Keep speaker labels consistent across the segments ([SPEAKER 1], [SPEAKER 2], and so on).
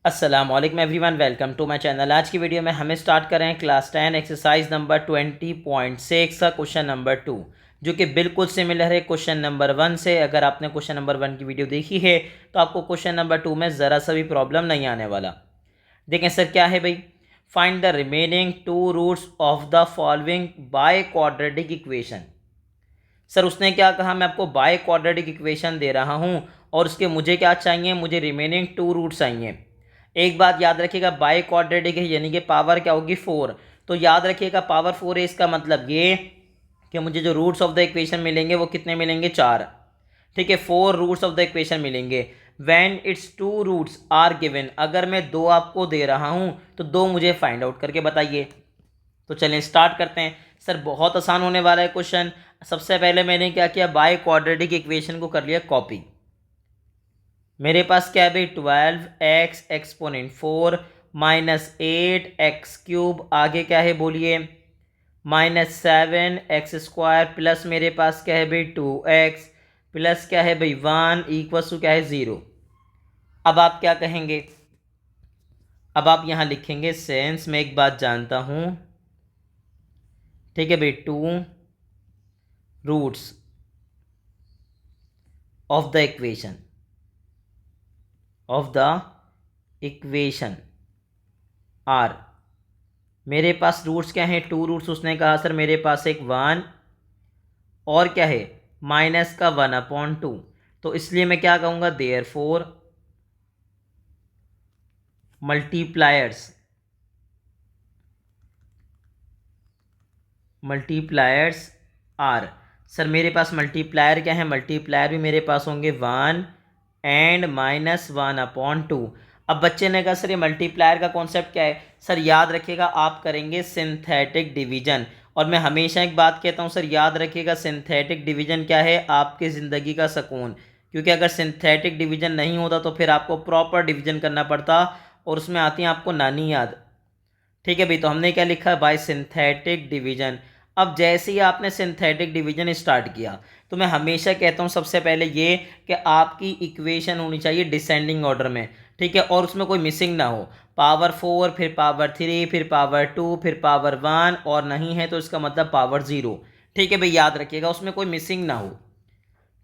[SPEAKER 1] अस्सलाम वालेकुम everyone, welcome to my channel. आज की वीडियो में हमें स्टार्ट कर रहे हैं क्लास 10 एक्सरसाइज नंबर 20.6 का क्वेश्चन नंबर 2, जो कि बिल्कुल सिमिलर है क्वेश्चन नंबर 1 से। अगर आपने क्वेश्चन नंबर 1 की वीडियो देखी है तो आपको क्वेश्चन नंबर 2 में ज़रा सा भी प्रॉब्लम नहीं आने वाला। देखें सर, क्या है भाई, find the remaining two roots of the following biquadratic equation. Sir उसने क्या कहा, मैं आपको बाय क्वाड्रेटिक इक्वेशन दे रहा हूँ और उसके मुझे क्या चाहिए, मुझे रिमेनिंग टू रूट्स चाहिए। एक बात याद रखिएगा, बाय क्वाड्रेटिक है यानी कि पावर क्या होगी, 4। तो याद रखिएगा पावर 4 है, इसका मतलब ये कि मुझे जो रूट्स ऑफ द इक्वेशन मिलेंगे वो कितने मिलेंगे, 4। ठीक है, 4 रूट्स ऑफ द इक्वेशन मिलेंगे। When it's two roots are given, अगर मैं दो आपको दे रहा हूँ तो दो मुझे फाइंड आउट करके बताइए। तो चलें स्टार्ट करते हैं। सर बहुत आसान होने वाला है क्वेश्चन। सबसे पहले मैंने क्या किया, बाय क्वाड्रेटिक इक्वेशन को कर लिया कॉपी। मेरे पास क्या है भाई, 12x एक्सपोनेंट 4 माइनस 8x³ आगे क्या है बोलिए, माइनस 7x² प्लस मेरे पास क्या है भाई 2x प्लस क्या है भाई 1 इक्वल टू क्या है 0। अब आप क्या कहेंगे, अब आप यहां लिखेंगे सेंस मैं एक बात जानता हूं। ठीक है भाई, two roots of the equation are, मेरे पास रूट्स क्या हैं, टू रूट्स। उसने कहा सर मेरे पास एक 1 और क्या है माइनस का 1/2। तो इसलिए मैं क्या कहूँगा, देयरफॉर मल्टीप्लायर्स आर। सर मेरे पास मल्टीप्लायर क्या है, मल्टीप्लायर भी मेरे पास होंगे 1 एंड -1/2। अब बच्चे ने कहा सर ये मल्टीप्लायर का कॉन्सेप्ट क्या है। सर याद रखिएगा आप करेंगे सिंथेटिक डिवीजन, और मैं हमेशा एक बात कहता हूँ सर, याद रखिएगा सिंथेटिक डिवीजन क्या है, आपकी ज़िंदगी का सुकून। क्योंकि अगर सिंथेटिक डिवीजन नहीं होता तो फिर आपको प्रॉपर डिवीजन करना पड़ता, और उसमें आती है आपको नानी याद। ठीक है भाई, तो हमने क्या लिखा है, बाय सिंथेटिक डिवीजन। अब जैसे ही आपने सिंथेटिक डिवीजन स्टार्ट किया तो मैं हमेशा कहता हूँ सबसे पहले ये कि आपकी इक्वेशन होनी चाहिए डिसेंडिंग ऑर्डर में। ठीक है, और उसमें कोई मिसिंग ना हो, पावर 4 फिर पावर 3 फिर पावर 2 फिर पावर 1, और नहीं है तो इसका मतलब पावर 0। ठीक है भाई, याद रखिएगा उसमें कोई मिसिंग ना हो।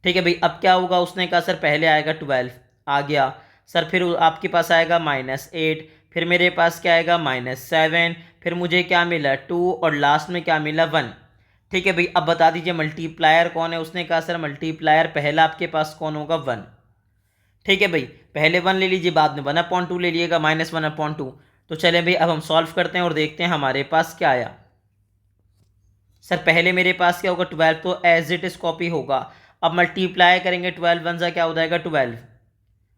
[SPEAKER 1] ठीक है भाई, अब क्या होगा, उसने कहा सर पहले आएगा 12 आ गया। सर फिर आपके पास आएगा -8, फिर मेरे पास क्या आएगा -7, फिर मुझे क्या मिला 2, और लास्ट में क्या मिला 1। ठीक है भाई, अब बता दीजिए मल्टीप्लायर कौन है। उसने कहा सर मल्टीप्लायर पहला आपके पास कौन होगा, 1। ठीक है भाई, पहले 1 ले लीजिए, बाद में 1/2 ले लीजिएगा, -1/2। तो चले भाई अब हम सॉल्व करते हैं और देखते हैं हमारे पास क्या आया। सर पहले मेरे पास क्या होगा, 12 तो एज इट इज कॉपी होगा। अब मल्टीप्लाई करेंगे, 12 वन सा क्या हो जाएगा 12,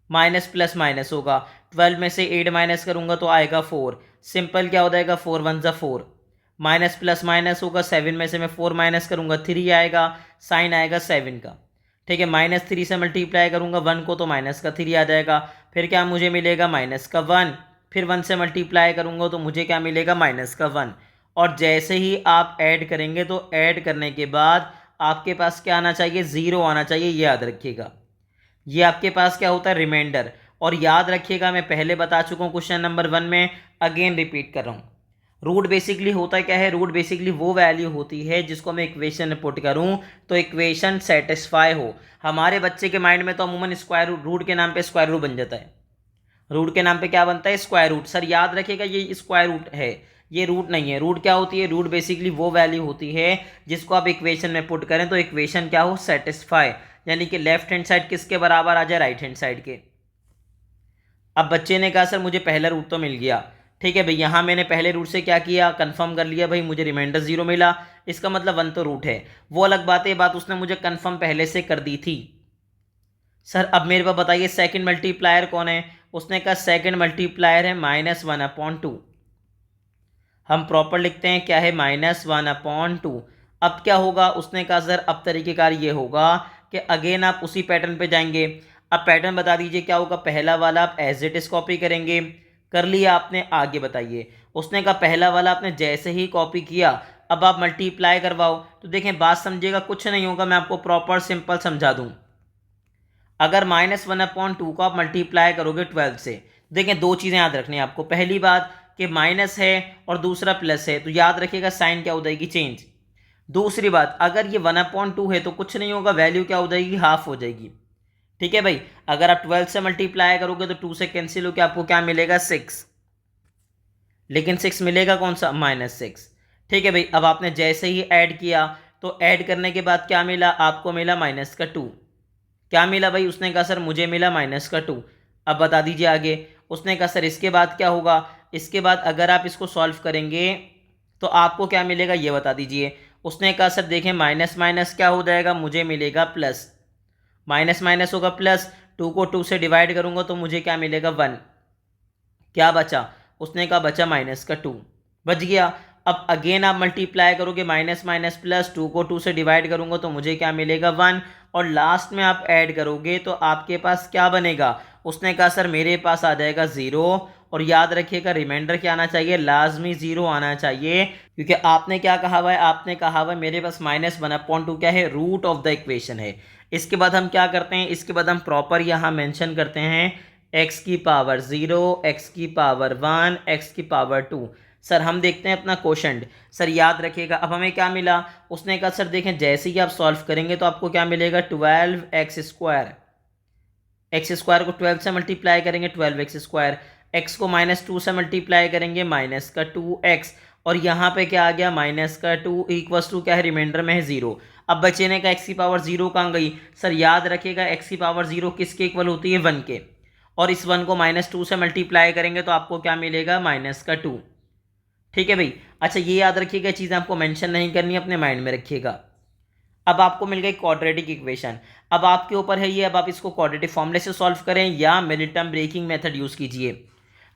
[SPEAKER 1] माइनस प्लस माइनस होगा। 12 में से 8 माइनस करूंगा तो आएगा 4, सिंपल क्या हो जाएगा 4 वन सा 4, माइनस प्लस माइनस होगा। 7 में से मैं 4 माइनस करूंगा 3 आएगा, साइन आएगा 7 का। ठीक है, -3 से मल्टीप्लाई करूंगा 1 को तो माइनस का 3 आ जाएगा। फिर क्या मुझे मिलेगा, माइनस का 1। फिर 1 से मल्टीप्लाई करूंगा तो मुझे क्या मिलेगा, माइनस का 1। और जैसे ही आप ऐड करेंगे तो ऐड करने के बाद आपके पास क्या आना चाहिए, 0 आना चाहिए, ये याद रखिएगा। ये आपके पास क्या होता है, रिमाइंडर। और याद रखिएगा मैं पहले बता चुका हूँ क्वेश्चन नंबर 1 में, अगेन रिपीट कर रहा हूँ। रूट बेसिकली होता क्या है, रूट बेसिकली वो वैल्यू होती है जिसको मैं इक्वेशन में पुट करूँ तो इक्वेशन सेटिस्फाई हो। हमारे बच्चे के माइंड में तो अमूमन स्क्वायर रूट, रूट के नाम पे स्क्वायर रूट बन जाता है। रूट के नाम पे क्या बनता है, स्क्वायर रूट। सर याद रखिएगा ये स्क्वायर रूट है, ये रूट नहीं है। रूट क्या होती है, रूट बेसिकली वो वैल्यू होती है जिसको आप इक्वेशन में पुट करें तो इक्वेशन क्या हो, सेटिस्फाई, यानी कि लेफ्ट हैंड साइड किसके बराबर आ जाए, राइट हैंड साइड के। अब बच्चे ने कहा सर मुझे पहला रूट तो मिल गया। ठीक है भाई, यहाँ मैंने पहले रूट से क्या किया, कंफर्म कर लिया भाई, मुझे रिमाइंडर 0 मिला, इसका मतलब 1 तो रूट है। वो अलग बात है, बात उसने मुझे कंफर्म पहले से कर दी थी। सर अब मेरे पास बताइए सेकंड मल्टीप्लायर कौन है। उसने कहा सेकंड मल्टीप्लायर है -1/2। हम प्रॉपर लिखते हैं क्या है, -1/2। अब क्या होगा, उसने कहा सर अब तरीकेकार ये होगा कि अगेन आप उसी पैटर्न पे जाएंगे। अब पैटर्न बता दीजिए क्या होगा, पहला वाला आप एज इट इज कॉपी करेंगे, कर लिया आपने, आगे बताइए। उसने कहा पहला वाला आपने जैसे ही कॉपी किया अब आप मल्टीप्लाई करवाओ। तो देखें बात समझिएगा, कुछ नहीं होगा, मैं आपको प्रॉपर सिंपल समझा दूं। अगर -1/2 को आप मल्टीप्लाई करोगे 12 से देखें दो चीज़ें याद रखनी है आपको। पहली बात कि माइनस है और दूसरा प्लस है, तो याद रखिएगा साइन क्या हो जाएगी, चेंज। दूसरी बात, अगर ये 1/2 है तो कुछ नहीं होगा, वैल्यू क्या हो जाएगी, हाफ हो जाएगी। ठीक है भाई, अगर आप 12 से मल्टीप्लाई करोगे तो 2 से कैंसिल होकर आपको क्या मिलेगा, 6। लेकिन 6 मिलेगा कौन सा, -6। ठीक है भाई, अब आपने जैसे ही ऐड किया तो ऐड करने के बाद क्या मिला, आपको मिला -2। क्या मिला भाई, उसने कहा सर मुझे मिला -2। अब बता दीजिए आगे। उसने कहा सर इसके बाद क्या होगा, इसके बाद अगर आप इसको सॉल्व करेंगे तो आपको क्या मिलेगा ये बता दीजिए। उसने कहा सर देखें माइनस माइनस क्या हो जाएगा, मुझे मिलेगा प्लस। माइनस माइनस होगा प्लस, 2 को 2 से डिवाइड करूंगा तो मुझे क्या मिलेगा, 1। क्या बचा, उसने कहा बचा -2, बच गया। अब अगेन आप मल्टीप्लाई करोगे, माइनस माइनस प्लस, 2 को 2 से डिवाइड करूंगा तो मुझे क्या मिलेगा, 1। और लास्ट में आप ऐड करोगे तो आपके पास क्या बनेगा, उसने कहा सर मेरे पास आ जाएगा 0। और याद रखिएगा रिमाइंडर क्या आना चाहिए, लाजमी 0 आना चाहिए, क्योंकि आपने क्या कहा हुआ है, आपने कहा हुआ है मेरे पास -1/2 क्या है, रूट ऑफ द इक्वेशन है। इसके बाद हम क्या करते हैं, इसके बाद हम प्रॉपर यहाँ मेंशन करते हैं x की पावर 0, x की पावर 1, x की पावर 2। सर हम देखते हैं अपना क्वोशंट। सर याद रखिएगा अब हमें क्या मिला, उसने कहा सर देखें जैसे ही आप सॉल्व करेंगे तो आपको क्या मिलेगा, 12x²। एक्स स्क्वायर को 12 से मल्टीप्लाई करेंगे 12x², x को -2 से मल्टीप्लाई करेंगे -2x, और यहाँ पे क्या आ गया, -2 इक्वल्स टू क्या है, रिमाइंडर में है 0। अब बचने का x की पावर 0 कहाँ गई, सर याद रखिएगा x की पावर 0 किसके इक्वल होती है, 1 के। और इस 1 को -2 से मल्टीप्लाई करेंगे तो आपको क्या मिलेगा, -2। ठीक है भाई, अच्छा ये याद रखिएगा, चीज़ें आपको मेंशन नहीं करनी, अपने माइंड में रखिएगा। अब आपको मिल गई क्वाड्रेटिक इक्वेशन। अब आपके ऊपर है ये, अब आप इसको क्वाड्रेटिक फॉर्मूले से सॉल्व करें या middle term breaking method use कीजिए।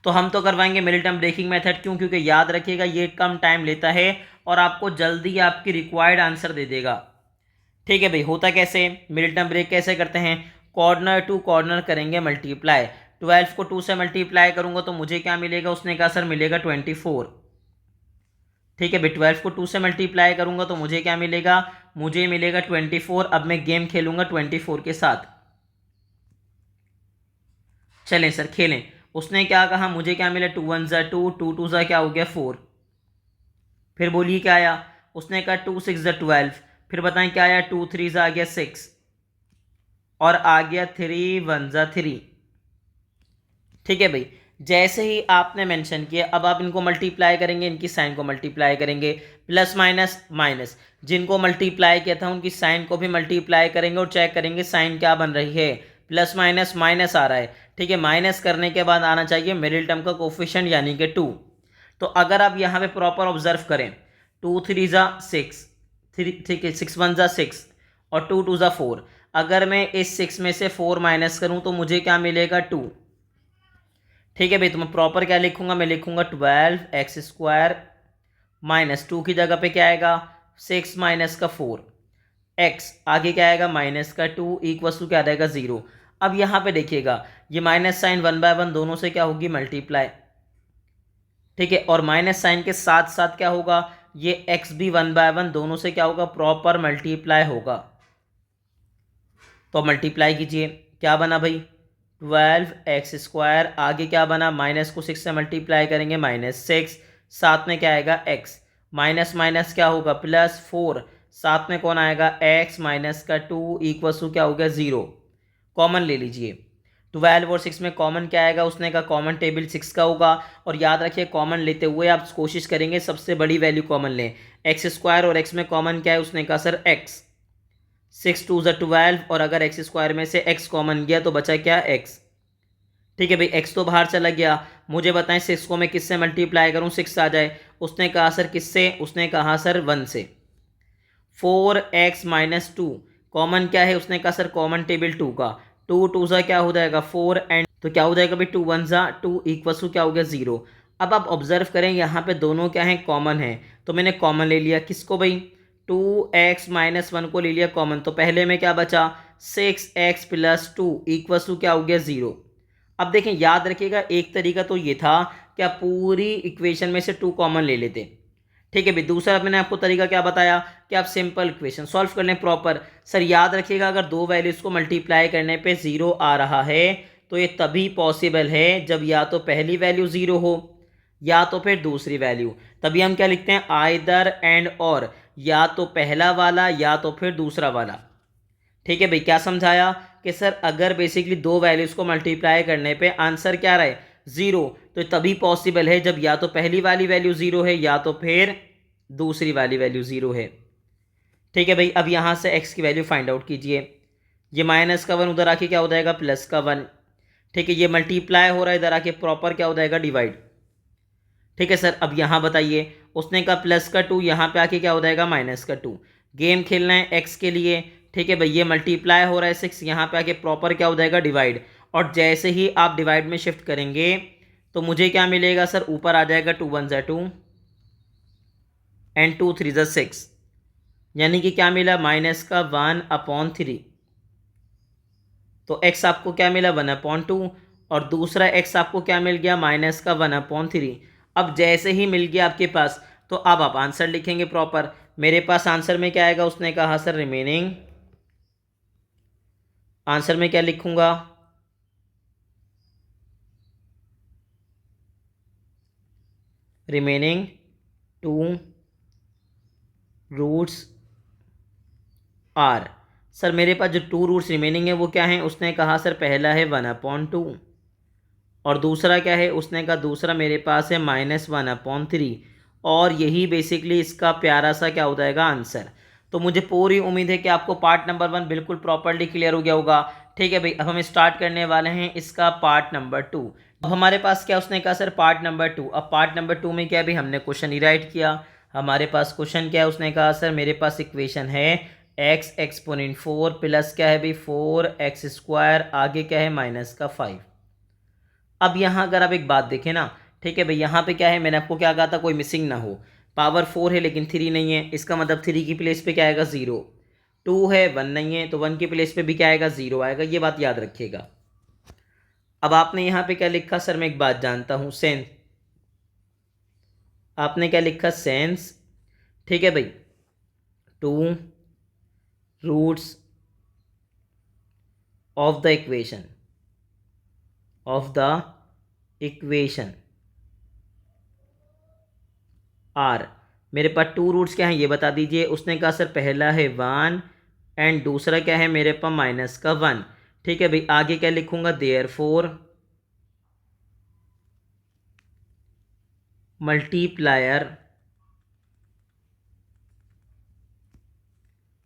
[SPEAKER 1] तो हम तो करवाएंगे मिडिल टर्म ब्रेकिंग मेथड, क्यों, क्योंकि याद रखिएगा ये कम टाइम लेता है और आपको जल्दी आपकी रिक्वायर्ड आंसर दे देगा। ठीक है भाई, होता कैसे, मिडिल टर्म ब्रेक कैसे करते हैं, कॉर्नर टू कॉर्नर करेंगे मल्टीप्लाई। 12 को 2 से मल्टीप्लाई करूंगा तो मुझे क्या मिलेगा, उसने कहा सर मिलेगा 24। ठीक है भाई, 12 को 2 से मल्टीप्लाई करूंगा तो मुझे क्या मिलेगा, मुझे मिलेगा 24। अब मैं गेम खेलूंगा 24 के साथ। चलें सर खेलें। उसने क्या कहा, मुझे क्या मिला, 2 1 ज़ा 2, 2 2 ज़ा क्या हो गया 4। फिर बोलिए क्या आया, उसने कहा 2 6 ज़ा 12। फिर बताएं क्या आया, 2 3 ज़ा आ गया 6, और आ गया 3 1 ज़ा 3। ठीक है भाई, जैसे ही आपने मेंशन किया अब आप इनको मल्टीप्लाई करेंगे, इनकी साइन को मल्टीप्लाई करेंगे, प्लस माइनस माइनस, जिनको मल्टीप्लाई किया था उनकी साइन को भी मल्टीप्लाई करेंगे और चेक करेंगे साइन क्या बन रही है, प्लस माइनस माइनस आ रहा है। ठीक है, माइनस करने के बाद आना चाहिए मिडिल टर्म का कोफिशिएंट यानी कि 2। तो अगर आप यहाँ पे प्रॉपर ऑब्जर्व करें, 2 3 ज़ा 6, ठीक है 6 1 ज़ा 6 और 2 2 ज़ा 4। अगर मैं इस 6 में से 4 माइनस करूँ तो मुझे क्या मिलेगा, 2। ठीक है भाई, तो मैं प्रॉपर क्या लिखूंगा, मैं लिखूंगा 12x² -2 की जगह पे क्या आएगा, 6 माइनस का 4, x आगे क्या आएगा, -2 इक्वल्स टू क्या आ जाएगा, 0। अब यहाँ पे देखिएगा ये माइनस साइन 1/1 दोनों से क्या होगी, मल्टीप्लाई। ठीक है, और माइनस साइन के साथ साथ क्या होगा, ये x भी 1/1 दोनों से क्या होगा, प्रॉपर मल्टीप्लाई होगा। तो मल्टीप्लाई कीजिए, क्या बना भाई, 12x², आगे क्या बना, माइनस को 6 से मल्टीप्लाई करेंगे -6, साथ में क्या आएगा x, माइनस माइनस क्या होगा, +4, साथ में कौन आएगा, x -2 इक्वल्स टू क्या हो गया, 0। कॉमन ले लीजिए, 12 और 6 में कॉमन क्या आएगा, उसने कहा कॉमन टेबल 6 का होगा। और याद रखिए कॉमन लेते हुए आप कोशिश करेंगे सबसे बड़ी वैल्यू कॉमन लें। x² और x में कॉमन क्या है, उसने कहा सर x, 6 2 ज़ा 12, और अगर x² में से x कॉमन गया तो बचा क्या, x। ठीक है भाई, x तो बाहर चला गया, मुझे बताएं 6 को मैं किससे मल्टीप्लाई करूं 6 आ जाए, उसने कहा सर किससे, उसने कहा सर 1 से। 4x -2 कॉमन क्या है, उसने कहा सर कॉमन टेबल 2 का, 2 2 ज़ा क्या हो जाएगा 4, एंड तो क्या हो जाएगा भाई 2 1 ज़ा 2 इक्वल्स टू क्या हो गया, 0। अब आप ऑब्जर्व करें यहाँ पे दोनों क्या हैं, कॉमन है, तो मैंने कॉमन ले लिया, किसको भाई, 2x -1 को ले लिया कॉमन, तो पहले में क्या बचा, 6x + 2 इक्वल्स टू क्या हो गया, 0। अब देखें याद रखिएगा एक तरीका तो ये था कि आप पूरी इक्वेशन में से 2 कॉमन ले लेते। ठीक है भाई, दूसरा मैंने आपको तरीका क्या बताया कि आप सिंपल इक्वेशन सॉल्व कर लें प्रॉपर। सर याद रखिएगा अगर दो वैल्यूज़ को मल्टीप्लाई करने पे 0 आ रहा है तो ये तभी पॉसिबल है जब या तो पहली वैल्यू ज़ीरो हो या तो फिर दूसरी वैल्यू। तभी हम क्या लिखते हैं, आइदर एंड और, या तो पहला वाला या तो फिर दूसरा वाला। ठीक है भाई, क्या समझाया कि सर अगर बेसिकली दो वैल्यूज़ को मल्टीप्लाई करने पे आंसर क्या रहे, ज़ीरो, तो तभी पॉसिबल है जब या तो पहली वाली वैल्यू ज़ीरो है या तो फिर दूसरी वाली वैल्यू ज़ीरो है। ठीक है भाई, अब यहाँ से x की वैल्यू फाइंड आउट कीजिए। ये माइनस का वन उधर आके क्या हो जाएगा, प्लस का वन। ठीक है, ये मल्टीप्लाई हो रहा है, इधर आके प्रॉपर क्या हो जाएगा, डिवाइड। ठीक है सर, अब यहाँ बताइए, उसने कहा प्लस का टू, यहाँ पे आके क्या हो जाएगा, माइनस का टू। गेम खेलना है एक्स के लिए। ठीक है भाई, ये मल्टीप्लाई हो रहा है सिक्स, यहाँ पे आके प्रॉपर क्या हो जाएगा, डिवाइड। और जैसे ही आप डिवाइड में शिफ्ट करेंगे तो मुझे क्या मिलेगा सर, ऊपर आ जाएगा टू वन ज़ा टू एंड टू थ्री ज़ा सिक्स, यानी कि क्या मिला, माइनस का वन अपॉन थ्री। तो x आपको क्या मिला, वन अपॉन टू, और दूसरा x आपको क्या मिल गया, माइनस का वन अपॉन थ्री। अब जैसे ही मिल गया आपके पास, तो अब आप आंसर लिखेंगे प्रॉपर। मेरे पास आंसर में क्या आएगा, उसने कहा सर रिमेनिंग, आंसर में क्या लिखूंगा, remaining two roots are. Sir मेरे पास जो टू रूट्स रिमेनिंग है वो क्या है, उसने कहा सर पहला है वन अपॉन टू, और दूसरा क्या है, उसने कहा दूसरा मेरे पास है माइनस वन अपॉन थ्री। और यही बेसिकली इसका प्यारा सा क्या हो जाएगा, आंसर। तो मुझे पूरी उम्मीद है कि आपको पार्ट नंबर वन बिल्कुल प्रॉपरली क्लियर हो गया होगा। ठीक है भाई, अब हम स्टार्ट करने वाले हैं इसका पार्ट नंबर टू। अब हमारे पास क्या, उसने कहा सर पार्ट नंबर टू। अब पार्ट नंबर टू में क्या, भी हमने क्वेश्चन ही राइट किया। हमारे पास क्वेश्चन क्या है, उसने कहा सर मेरे पास इक्वेशन है एक्स एक्सपोनेंट फोर प्लस क्या है भाई, फोर एक्स स्क्वायर, आगे क्या है, माइनस का फाइव। अब यहाँ अगर आप एक बात देखें ना, ठीक है भाई, यहाँ पे क्या है, मैंने आपको क्या कहा था, कोई मिसिंग ना हो। पावर फोर है लेकिन थ्री नहीं है, इसका मतलब थ्री की प्लेस पे क्या आएगा, ज़ीरो। टू है, वन नहीं है, तो वन की प्लेस पे भी क्या आएगा, ज़ीरो आएगा। ये बात याद रखिएगा। अब आपने यहाँ पे क्या लिखा, सर मैं एक बात जानता हूँ, सेंस। आपने क्या लिखा, सेंस। ठीक है भाई, two roots of the equation, of the equation are. मेरे पास टू रूट्स क्या हैं ये बता दीजिए। उसने कहा सर पहला है वन एंड दूसरा क्या है मेरे पास, माइनस का वन। ठीक है भाई, आगे क्या लिखूंगा, there four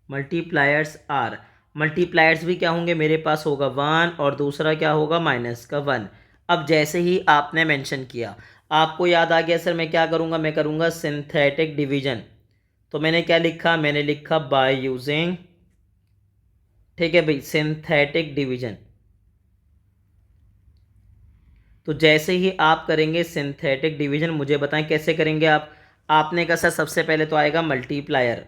[SPEAKER 1] multipliers are. Multipliers भी क्या होंगे, मेरे पास होगा वन और दूसरा क्या होगा, माइनस का वन। अब जैसे ही आपने मेंशन किया, आपको याद आ गया सर मैं क्या करूँगा, मैं करूँगा सिंथेटिक डिवीजन। तो मैंने क्या लिखा, मैंने लिखा बाय यूजिंग, ठीक है भाई, सिंथेटिक डिवीजन। तो जैसे ही आप करेंगे सिंथेटिक डिवीजन, मुझे बताएं कैसे करेंगे आप। आपने कहा सर सबसे पहले तो आएगा मल्टीप्लायर।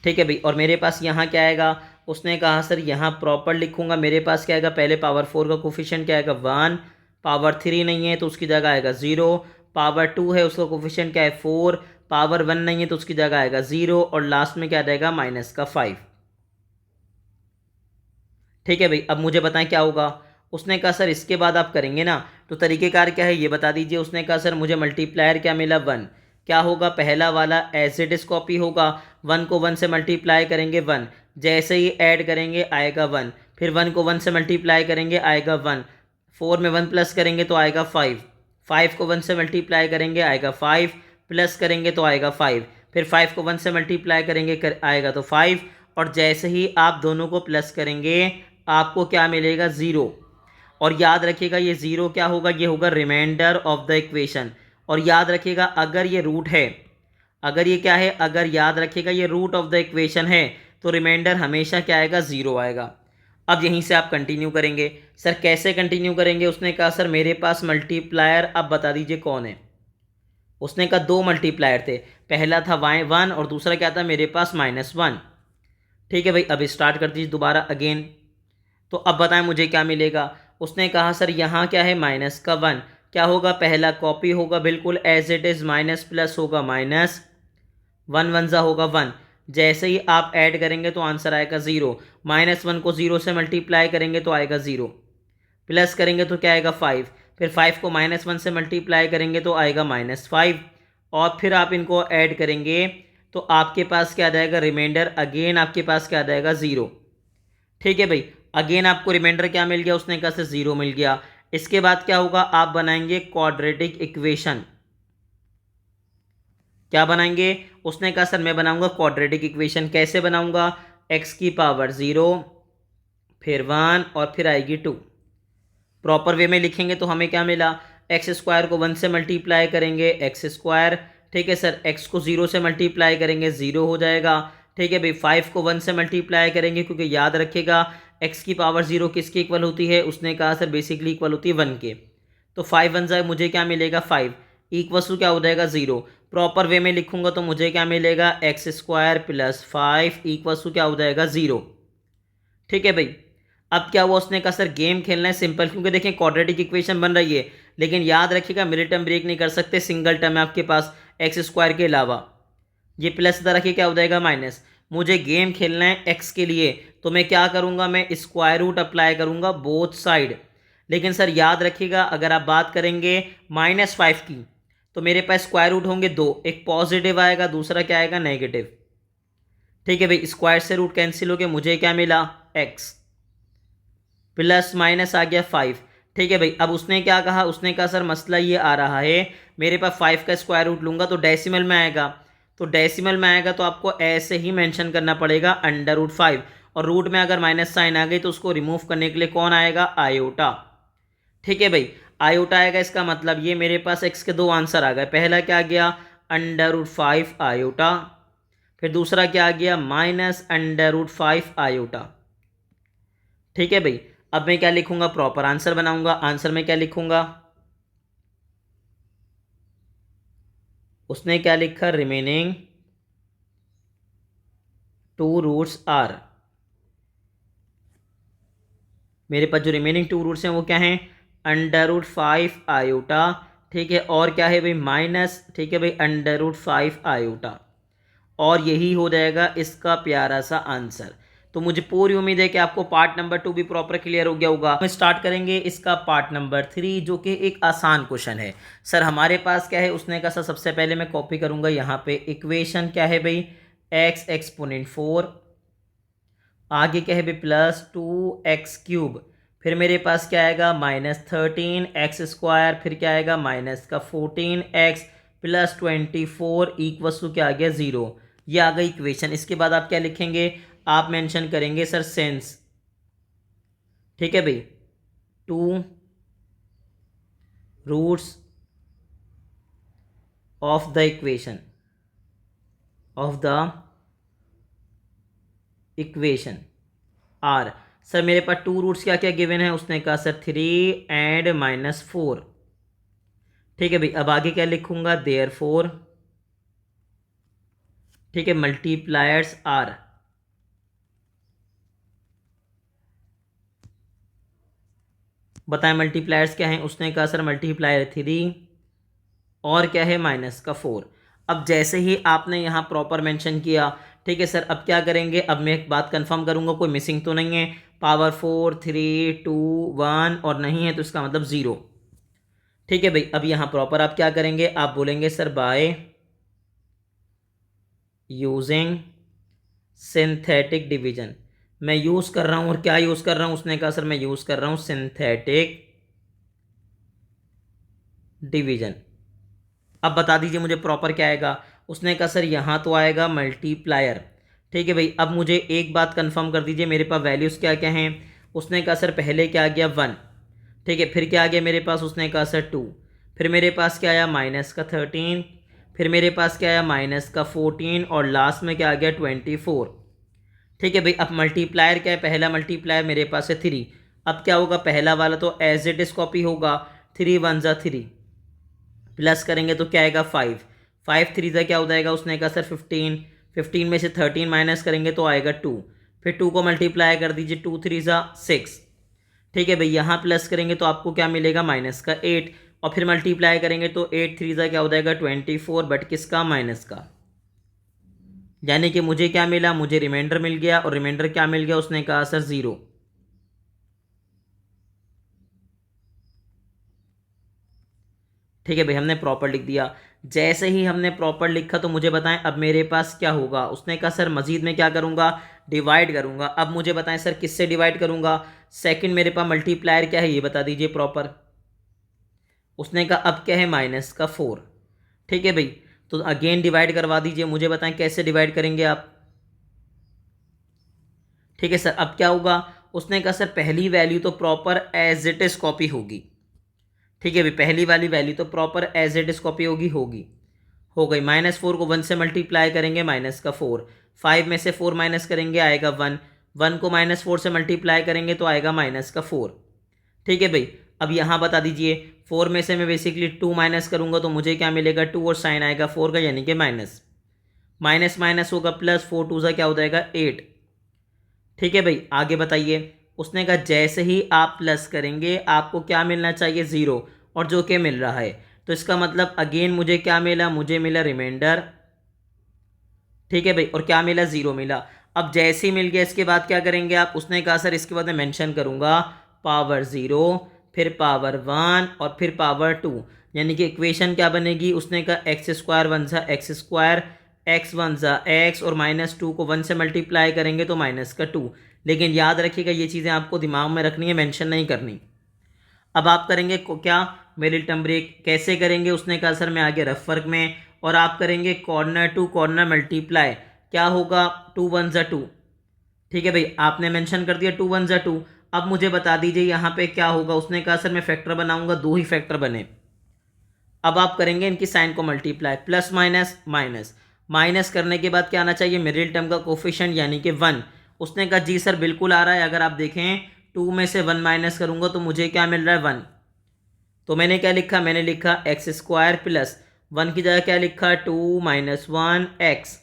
[SPEAKER 1] ठीक है भाई, और मेरे पास यहाँ क्या आएगा, उसने कहा सर यहाँ प्रॉपर लिखूंगा। मेरे पास क्या आएगा, पहले पावर फोर का कोफिशिएंट क्या आएगा, वन। पावर थ्री नहीं है तो उसकी जगह आएगा ज़ीरो। पावर टू है, उसका कोफिशिएंट क्या है, फोर। पावर वन नहीं है तो उसकी जगह आएगा ज़ीरो, और लास्ट में क्या आ जाएगा, माइनस का फाइव। ठीक है भाई, अब मुझे बताएं क्या होगा। उसने कहा सर इसके बाद आप करेंगे ना, तो तरीक़ेकार क्या है ये बता दीजिए। उसने कहा सर मुझे मल्टीप्लायर क्या मिला, वन। क्या होगा, पहला वाला एज इट इज कॉपी होगा। वन को वन से मल्टीप्लाई करेंगे, वन। जैसे ही ऐड करेंगे आएगा वन, फिर वन को वन से मल्टीप्लाई करेंगे आएगा वन। फोर में वन प्लस करेंगे तो आएगा फाइव। फाइव को वन से मल्टीप्लाई करेंगे आएगा फाइव, प्लस करेंगे तो आएगा फाइव। फिर फाइव को वन से मल्टीप्लाई करेंगे आएगा तो फाइव, और जैसे ही आप दोनों को प्लस करेंगे आपको क्या मिलेगा, ज़ीरो। और याद रखिएगा ये ज़ीरो क्या होगा, ये होगा रिमाइंडर ऑफ द इक्वेशन। और याद रखिएगा अगर ये रूट है, अगर ये क्या है, अगर याद रखिएगा ये रूट ऑफ द इक्वेशन है, तो रिमाइंडर हमेशा क्या आएगा, ज़ीरो आएगा। अब यहीं से आप कंटिन्यू करेंगे। सर कैसे कंटिन्यू करेंगे, उसने कहा सर मेरे पास मल्टीप्लायर, अब बता दीजिए कौन है। उसने कहा दो मल्टीप्लायर थे, पहला था वाई वन और दूसरा क्या था मेरे पास, माइनस वन। ठीक है भाई, अब स्टार्ट कर दीजिए दोबारा अगेन। तो अब बताएं मुझे क्या मिलेगा। उसने कहा सर यहाँ क्या है, माइनस का वन। क्या होगा, पहला कॉपी होगा बिल्कुल as it is, minus plus होगा माइनस, वन वन ज़ा होगा वन। जैसे ही आप ऐड करेंगे तो आंसर आएगा ज़ीरो। माइनस वन को ज़ीरो से मल्टीप्लाई करेंगे तो आएगा ज़ीरो। प्लस करेंगे तो क्या आएगा 5, फिर 5 को -1 से मल्टीप्लाई करेंगे तो आएगा -5, और फिर आप इनको ऐड करेंगे तो आपके पास क्या आ जाएगा रिमाइंडर, अगेन आपके पास क्या आ जाएगा 0। ठीक है भाई, अगेन आपको रिमाइंडर क्या मिल गया, उसने कहा सर 0 मिल गया। इसके बाद क्या होगा, आप बनाएंगे क्वाड्रेटिक इक्वेशन। क्या बनाएंगे, उसने कहा सर मैं बनाऊंगा क्वाड्रेटिक इक्वेशन। कैसे बनाऊंगा, x की पावर 0, फिर 1 और फिर आएगी 2। प्रॉपर वे में लिखेंगे तो हमें क्या मिला, एक्स स्क्वायर को 1 से मल्टीप्लाई करेंगे एक्स स्क्वायर, ठीक है सर, x को 0 से मल्टीप्लाई करेंगे 0 हो जाएगा। ठीक है भाई, 5 को 1 से मल्टीप्लाई करेंगे, क्योंकि याद रखेगा x की पावर 0 किसके इक्वल होती है, उसने कहा सर बेसिकली इक्वल होती है 1 के। तो 5 1 जाए, मुझे क्या मिलेगा 5, इक्वल्स टू क्या हो जाएगा 0। प्रॉपर वे में लिखूंगा तो मुझे क्या मिलेगा, x square plus 5 equals to क्या हो जाएगा 0। ठीक है भाई, अब क्या हुआ, उसने कहा सर गेम खेलना है सिंपल, क्योंकि देखें क्वाड्रेटिक इक्वेशन बन रही है, लेकिन याद रखिएगा मिडिल टर्म ब्रेक नहीं कर सकते, सिंगल टर्म है आपके पास एक्स स्क्वायर के अलावा। ये प्लस इधर रखिए क्या हो जाएगा माइनस। मुझे गेम खेलना है एक्स के लिए, तो मैं क्या करूंगा, मैं स्क्वायर रूट अप्लाई करूंगा बोथ साइड। लेकिन सर याद रखिएगा अगर आप बात करेंगे -5 की, तो मेरे पास स्क्वायर रूट होंगे दो, एक पॉजिटिव आएगा, दूसरा क्या आएगा नेगेटिव। ठीक है भाई, स्क्वायर से रूट कैंसिल हो गया, मुझे क्या मिला एक्स, प्लस माइनस आ गया 5। ठीक है भाई, अब उसने क्या कहा, उसने कहा सर मसला ये आ रहा है, मेरे पास 5 का स्क्वायर रूट लूंगा तो डेसिमल में आएगा, तो डेसिमल में आएगा तो आपको ऐसे ही मेंशन करना पड़ेगा √5, और रूट में अगर माइनस साइन आ गई तो उसको रिमूव करने के लिए कौन आएगा, आयोटा। ठीक है भाई, आयोटा आएगा, इसका मतलब ये मेरे पास एक्स के दो आंसर आ गए। पहला क्या आ गया, √5 आयोटा, फिर दूसरा क्या आ गया, -√5 आयोटा। ठीक है भाई, अब मैं क्या लिखूंगा, प्रॉपर आंसर बनाऊंगा। आंसर में क्या लिखूंगा, उसने क्या लिखा, रिमेनिंग 2 रूट्स आर, मेरे पास जो रिमेनिंग 2 रूट्स हैं वो क्या हैं, √5 आयोटा। ठीक है, और क्या है भाई माइनस, ठीक है भाई √5 आयोटा, और यही हो जाएगा इसका प्यारा सा आंसर। तो मुझे पूरी उम्मीद है कि आपको पार्ट नंबर 2 भी प्रॉपर क्लियर हो गया होगा। हम स्टार्ट करेंगे इसका पार्ट नंबर 3, जो कि एक आसान क्वेश्चन है। सर हमारे पास क्या है, उसने कहा सर सबसे पहले मैं कॉपी करूंगा यहाँ पे इक्वेशन क्या है भाई, x एक्सपोनेंट 4, आगे क्या है भाई +2x³, फिर मेरे पास क्या आएगा -13x², फिर क्या आएगा -14x +24 इक्वल्स टू क्या आ गया 0। ये आ गई इक्वेशन। इसके बाद आप क्या लिखेंगे, आप मेंशन करेंगे सर सेंस। ठीक है भाई, 2 roots of the equation are. Sir मेरे पास 2 रूट्स क्या क्या गिवन है, उसने कहा सर 3 एंड -4। ठीक है भाई, अब आगे क्या लिखूंगा, देयरफॉर, ठीक है, मल्टीप्लायर्स आर। बताएं मल्टीप्लायर्स क्या हैं, उसने कहा सर मल्टीप्लायर 3 और क्या है -4। अब जैसे ही आपने यहाँ प्रॉपर मेंशन किया, ठीक है सर, अब क्या करेंगे, अब मैं एक बात कंफर्म करूँगा कोई मिसिंग तो नहीं है, पावर 4 3 2 1 और नहीं है, तो इसका मतलब 0। ठीक है भाई, अब यहाँ प्रॉपर आप क्या करेंगे, आप बोलेंगे sir by using synthetic division. मैं यूज़ कर रहा हूँ, और क्या यूज़ कर रहा हूँ, उसने कहा सर मैं यूज़ कर रहा हूँ सिंथेटिक डिवीजन। अब बता दीजिए मुझे प्रॉपर क्या आएगा, उसने कहा सर यहाँ तो आएगा मल्टीप्लायर। ठीक है भाई, अब मुझे एक बात कंफर्म कर दीजिए मेरे पास वैल्यूज़ क्या क्या हैं। उसने कहा सर पहले क्या आ गया 1, ठीक है, फिर क्या आ गया मेरे पास, उसने कहा सर 2, फिर मेरे पास क्या आया -13, फिर मेरे पास क्या आया -14, और लास्ट में क्या आ गया 24। ठीक है भाई, अब मल्टीप्लायर क्या है, पहला मल्टीप्लायर मेरे पास है 3। अब क्या होगा, पहला वाला तो एज इट इज कॉपी होगा, 3 1 जा 3, प्लस करेंगे तो क्या आएगा 5, 5 3 जा क्या हो जाएगा, उसने कहा सर 15, 15 में से 13 माइनस करेंगे तो आएगा 2, फिर 2 को मल्टीप्लाई कर दीजिए, 2 3 जा 6। ठीक है भाई, यहाँ प्लस करेंगे तो आपको क्या मिलेगा -8, और फिर मल्टीप्लाई करेंगे तो 8 3 जा क्या हो जाएगा 24, बट किसका, माइनस का। यानी कि मुझे क्या मिला, मुझे रिमाइंडर मिल गया, और रिमाइंडर क्या मिल गया, उसने कहा सर 0। ठीक है भाई, हमने प्रॉपर लिख दिया। जैसे ही हमने प्रॉपर लिखा तो मुझे बताएं अब मेरे पास क्या होगा। उसने कहा सर मजीद में क्या करूंगा, डिवाइड करूंगा। अब मुझे बताएं सर किससे डिवाइड करूंगा। सेकंड मेरे पास मल्टीप्लायर क्या है ये बता दीजिए प्रॉपर। उसने कहा अब क्या है -4। ठीक है भाई, तो अगेन डिवाइड करवा दीजिए। मुझे बताएं कैसे डिवाइड करेंगे आप। ठीक है सर, अब क्या होगा। उसने कहा सर पहली वैल्यू तो proper as it is copy होगी। ठीक है भाई, पहली वाली वैल्यू तो proper as it is copy होगी हो गई। -4 को 1 से मल्टीप्लाई करेंगे -4। 5 में से 4 माइनस करेंगे आएगा 1। 1 को -4 से मल्टीप्लाई करेंगे तो आएगा -4। ठीक है भाई, अब यहाँ बता दीजिए 4 में से मैं बेसिकली 2 माइनस करूँगा तो मुझे क्या मिलेगा 2 और साइन आएगा 4 का यानी कि माइनस। माइनस माइनस होगा प्लस, 4 2 सा क्या हो जाएगा 8। ठीक है भाई, आगे बताइए। उसने कहा जैसे ही आप प्लस करेंगे आपको क्या मिलना चाहिए 0, और जो कि मिल रहा है। तो इसका मतलब अगेन मुझे क्या मिला, मुझे मिला रिमाइंडर। ठीक है भाई, और क्या मिला 0 मिला। अब जैसे ही मिल गया इसके बाद क्या करेंगे आप। उसने कहा सर इसके बाद मैं मेंशन करूंगा पावर 0, फिर पावर 1 और फिर पावर 2, यानी कि इक्वेशन क्या बनेगी। उसने कहा x² 1 सा x², x 1 सा x, और -2 को 1 से मल्टीप्लाई करेंगे तो -2। लेकिन याद रखिएगा ये चीज़ें आपको दिमाग में रखनी है, मेंशन नहीं करनी। अब आप करेंगे क्या, मिडिल टर्म ब्रेक कैसे करेंगे। उसने कहा सर मैं आगे रफ वर्क में, और आप करेंगे कॉर्नर टू कॉर्नर मल्टीप्लाई। क्या होगा 2 1 ज़ा 2। ठीक है भाई, आपने मेंशन कर दिया 2 1 ज़ा 2। अब मुझे बता दीजिए यहाँ पे क्या होगा। उसने कहा सर मैं फैक्टर बनाऊंगा, 2 ही फैक्टर बने। अब आप करेंगे इनकी साइन को multiply, plus minus minus. Minus करने के बाद क्या आना चाहिए, मिडिल टर्म का कोफिशिएंट यानी कि 1। उसने कहा जी सर बिल्कुल आ रहा है। अगर आप देखें 2 में से 1 माइनस करूंगा तो मुझे क्या मिल रहा है 1। तो मैंने क्या लिखा, मैंने लिखा x² प्लस 1 की जगह क्या लिखा 2 - 1 x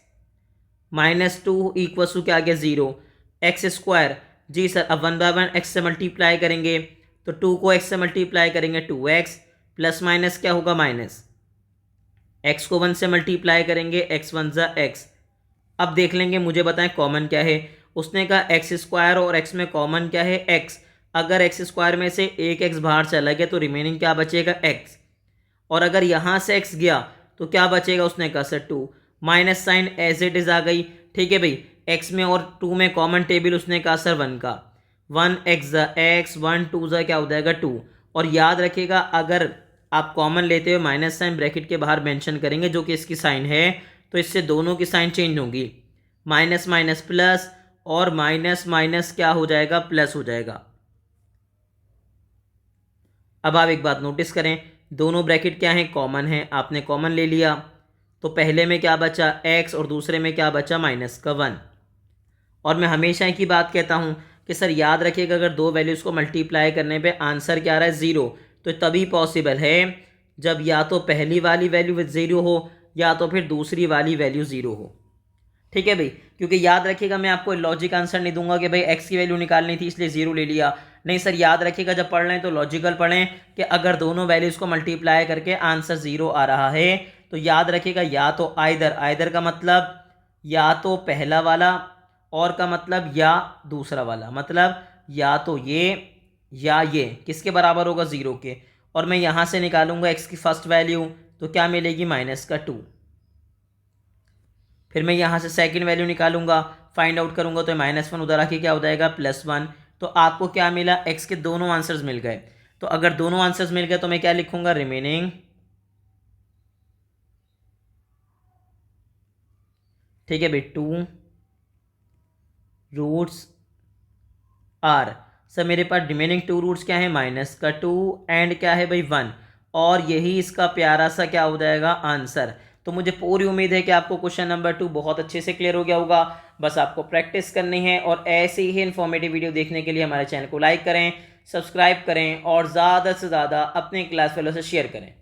[SPEAKER 1] -2 इक्वल टू क्या आ गया 0। x², जी सर अब 1/1 x से मल्टीप्लाई करेंगे तो 2 को x से मल्टीप्लाई करेंगे 2x, प्लस माइनस क्या होगा माइनस। x को 1 से मल्टीप्लाई करेंगे x 1 ज़ा x। अब देख लेंगे, मुझे बताएं कॉमन क्या है। उसने कहा x² और x में कॉमन क्या है x। अगर x² में से एक x बाहर चला गया तो रिमेनिंग क्या बचेगा x, और अगर यहाँ से x गया तो क्या बचेगा। उसने कहा sir 2, minus sign as it is आ गई। ठीक है भाई, x में और 2 में कॉमन टेबल। उसने कहा सर 1 का 1 x ज़ा x, 1 2 ज़ा क्या हो जाएगा 2। और याद रखिएगा अगर आप कॉमन लेते हुए माइनस साइन ब्रैकेट के बाहर मेंशन करेंगे जो कि इसकी साइन है, तो इससे दोनों की साइन चेंज होंगी। माइनस माइनस प्लस, और माइनस माइनस क्या हो जाएगा प्लस हो जाएगा। अब आप एक बात नोटिस करें, दोनों ब्रैकेट क्या हैं कॉमन है। आपने कॉमन ले लिया तो पहले में क्या बचा x, और दूसरे में क्या बचा -1। और मैं हमेशा एक ही बात कहता हूं कि सर याद रखिएगा अगर दो वैल्यूज़ को मल्टीप्लाई करने पे आंसर क्या आ रहा है 0, तो तभी पॉसिबल है जब या तो पहली वाली वैल्यू 0 हो या तो फिर दूसरी वाली वैल्यू 0 हो। ठीक है भाई, क्योंकि याद रखिएगा मैं आपको लॉजिक आंसर नहीं दूंगा कि भाई x की वैल्यू निकालनी थी इसलिए 0 ले लिया। नहीं सर, याद रखिएगा जब पढ़ रहे हैं तो लॉजिकल पढ़ें कि अगर दोनों वैल्यूज़ को मल्टीप्लाई करके आंसर 0 आ रहा है तो याद रखिएगा या तो आइदर, आइदर का मतलब या तो पहला वाला, और का मतलब या दूसरा वाला, मतलब या तो ये या ये किसके बराबर होगा 0 के। और मैं यहाँ से निकालूंगा x की फर्स्ट वैल्यू तो क्या मिलेगी -2। फिर मैं यहाँ से सेकंड वैल्यू निकालूंगा, फाइंड आउट करूंगा तो -1 उधर आके क्या हो जाएगा +1। तो आपको क्या मिला, x के दोनों आंसर्स मिल गए। तो अगर दोनों आंसर्स मिल गए तो मैं क्या लिखूंगा रिमेनिंग। ठीक है भाई, 2 रूट्स आर। सर मेरे पास रिमेनिंग 2 रूट्स क्या है -2 एंड क्या है भाई 1, और यही इसका प्यारा सा क्या हो जाएगा आंसर। तो मुझे पूरी उम्मीद है कि आपको क्वेश्चन नंबर 2 बहुत अच्छे से क्लियर हो गया होगा। बस आपको प्रैक्टिस करनी है, और ऐसे ही इन्फॉर्मेटिव वीडियो देखने के लिए हमारे चैनल को लाइक करें, सब्सक्राइब करें, और ज़्यादा से ज़्यादा अपने क्लास फेलो से शेयर करें।